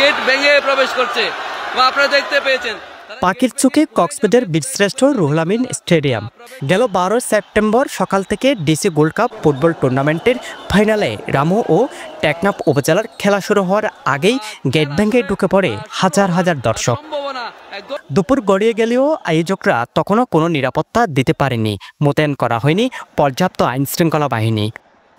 Gate ভেঙে প্রবেশ করছে এবং আপনারা দেখতে পেয়েছেন। পাখির চোখে কক্সবাজার বীরশ্রেষ্ঠ রুহুল আমিন স্টেডিয়াম। গেল 12 সেপ্টেম্বর সকাল থেকে ডিসি গোল্ড কাপ ফুটবল টুর্নামেন্টের ফাইনালে রামু ও টেকনাফ উপজেলার খেলা শুরু হওয়ার আগেই গেট ভেঙে ঢুকে পড়ে হাজার হাজার দর্শক। দুপুর গড়িয়ে গেলেও আয়োজকরা তখনও কোনো নিরাপত্তা দিতে পারেনি, মোতায়েন করা হয়নি পর্যাপ্ত আইনশৃঙ্খলা বাহিনী।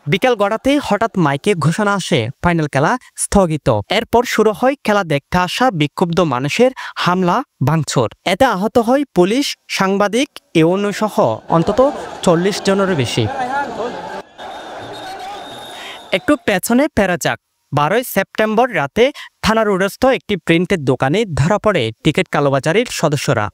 বিকেল গড়াতেই হঠাৎ মাইকে ঘোষণা আসে ফাইনাল খেলা স্থগিত। এরপর শুরু হয় খেলা দেখতে আসা বিক্ষুব্ধ মানুষের হামলা ভাঙচুর। এতে আহত হয় পুলিশ, সাংবাদিক, ইউনো সহ অন্তত 40 জনেরও বেশি। একটু পেছনে ফেরা যাক। 12 সেপ্টেম্বর রাতে থানা রোডস্থ একটি প্রিন্টের দোকানে ধরা পড়ে টিকিট কালোবাজারির সদস্যরা।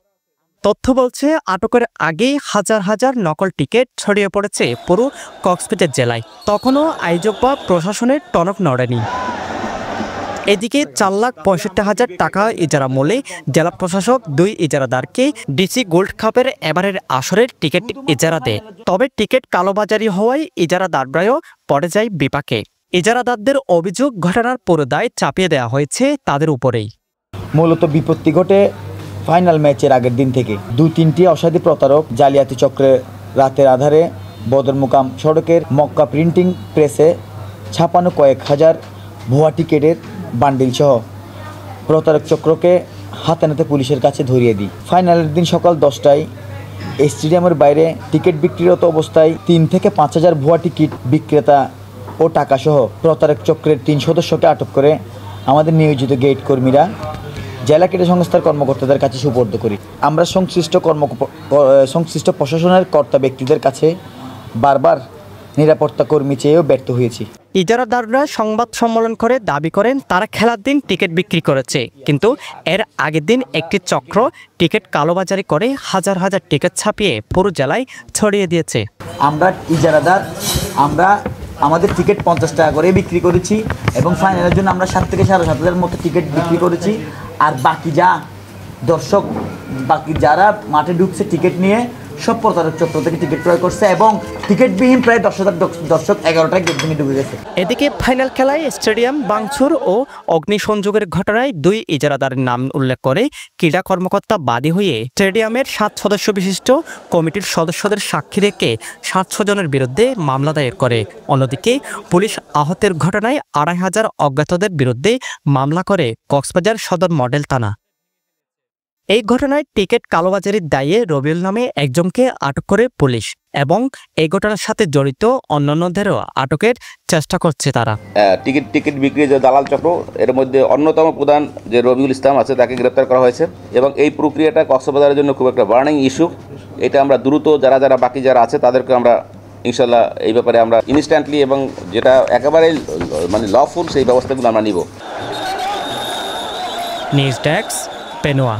তথ্য বলছে আটকের আগেই হাজার হাজার নকল টিকিট ছড়িয়ে পড়েছে পুরো কক্সবাজার জেলায়। তখনও আয়োজক বা প্রশাসনের টনক নড়েনি। এদিকে 4,65,000 টাকা ইজারা মূল্যে জেলা প্রশাসক 2 ইজারাদারকে ডিসি গোল্ড কাপের এবারের আসরের টিকিট ইজারা দেয়। তবে টিকিট কালোবাজারি হওয়ায় ইজারাদাররাও পড়ে যায় বিপাকে। ইজারাদারদের অভিযোগ ঘটনার পুরো দায় চাপিয়ে দেওয়া হয়েছে তাদের উপরেই। মূলত বিপত্তি ঘটে ফাইনাল ম্যাচের আগের দিন থেকে 2-3টি অসাধু প্রতারক জালিয়াতি চক্রে রাতের আধারে বদরমুকাম সড়কের মক্কা প্রিন্টিং প্রেসে ছাপানো কয়েক হাজার ভুয়া টিকিটের বান্ডিল সহ প্রতারক চক্রকে হাতে নাতে পুলিশের কাছে ধরিয়ে দিই। ফাইনালের দিন সকাল 10টায় স্টেডিয়ামের বাইরে টিকিট বিক্রিরত অবস্থায় 3 থেকে 5,000 ভুয়া টিকিট বিক্রেতা ও টাকাসহ প্রতারক চক্রের 3 সদস্যকে আটক করে আমাদের নিয়োজিত গেট কর্মীরা জেলা ক্রীড়া সংস্থার কর্মকর্তাদের কাছে সুপর্দ করি। আমরা সংশ্লিষ্ট প্রশাসনের কর্তা ব্যক্তিদের কাছে বারবার নিরাপত্তা কর্মী চেয়েও ব্যর্থ হয়েছি। ইজারাদাররা সংবাদ সম্মেলন করে দাবি করেন তারা খেলার দিন টিকিট বিক্রি করেছে, কিন্তু এর আগের দিন একটি চক্র টিকিট কালোবাজারি করে হাজার হাজার টিকিট ছাপিয়ে পুরো জেলায় ছড়িয়ে দিয়েছে। আমরা ইজারাদার, আমরা আমাদের টিকিট 50 টাকা করে বিক্রি করেছি এবং ফাইনালের জন্য আমরা 7 থেকে 7,500 মতো টিকিট বিক্রি করেছি। আর বাকি যারা মাঠে ঢুকছে টিকিট নিয়ে সব প্রতারক চক্র থেকে টিকিট ক্রয় করছে এবং টিকিটবিহীন প্রায় 10,000 দর্শক 11টায় গেট ভেঙে ঢুকে গেছে। এদিকে ফাইনাল খেলায় স্টেডিয়াম ভাঙচুর ও অগ্নিসংযোগের ঘটনায় 2 ইজারাদারের নাম উল্লেখ করে ক্রীড়া কর্মকর্তা বাদী হয়ে স্টেডিয়ামের 7 সদস্য বিশিষ্ট কমিটির সদস্যদের সাক্ষী রেখে 700 জনের বিরুদ্ধে মামলা দায়ের করে। অন্যদিকে পুলিশ আহতের ঘটনায় 2,500 অজ্ঞাতদের বিরুদ্ধে মামলা করে কক্সবাজার সদর মডেল থানা। এই ঘটনায় টিকিট কালোবাজারির দায়ে রবিউল নামে একজনকে আটক করে পুলিশ এবং এই ঘটনার সাথে জড়িত অন্যান্যদেরও আটকের চেষ্টা করছে তারা। টিকিট বিক্রি যে দালাল চক্র, এর মধ্যে অন্যতম প্রধান যে রবিউল ইসলাম আছে তাকে গ্রেপ্তার করা হয়েছে এবং এই প্রক্রিয়াটা কক্সবাজারের জন্য খুব একটা বার্নিং ইস্যু। এটা আমরা দ্রুত যারা বাকি যারা আছে তাদেরকে আমরা ইনশাল্লাহ এই ব্যাপারে আমরা ইনস্ট্যান্টলি এবং যেটা একেবারে মানে লফুল সেই ব্যবস্থাগুলো আমরা নিব। News desk, Penowa.